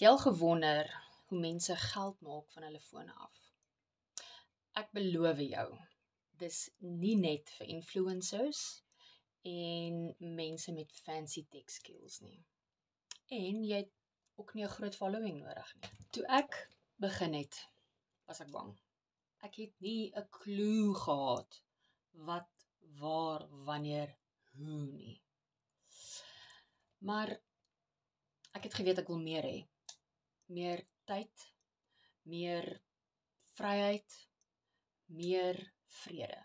jy al gewonder hoe mense geld maak van hulle fone af? Ek beloof jou, dis nie net vir influencers en mense met fancy tech skills nie. En jy het ook nie 'n groot following nodig nie. Toe ek begin het, was ek bang. Ek het nie 'n klou gehad wat, waar, wanneer, hoe nie. Maar ek het geweet ek wil meer hê. Meer tyd, meer vryheid, meer vrede.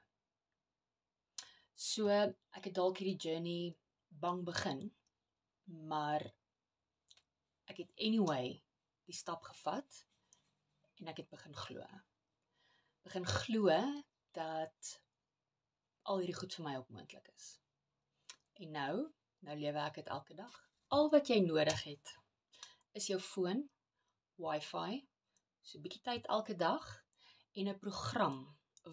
So ek het dalk hierdie journey bang begin, maar ek het anyway die stap gevat en ek het begin glo. Begin glo dat al hierdie goed vir my ook moontlik is. En nou lewe ek dit elke dag. Al wat jy nodig het is jou foon, wifi, so 'n bietjie tyd elke dag en 'n program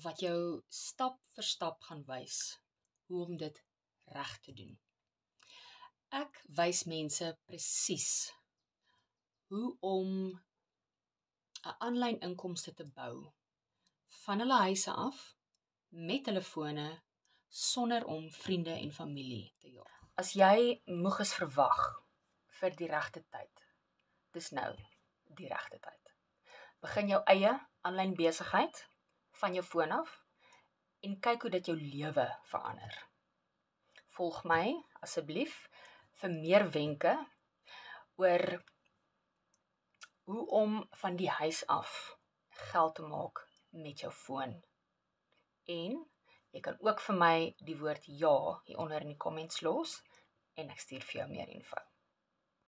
wat jou stap vir stap gaan wys hoe om dit reg te doen. Ek wys mense presies hoe om 'n aanlyn inkomste te bou van hulle huise af met hulle fone sonder om vriende en familie te jaag. As jy moeg is vir wag vir die regte tyd, dis nou die regte tyd. Begin jou eie aanlyn besigheid van jou foon af en kyk hoe dit jou lewe verander. Volg my asseblief vir meer wenke oor hoe om van die huis af geld te maak met jou foon. En jy kan ook vir my die woord ja hieronder in die comments los en ek stuur vir jou meer info.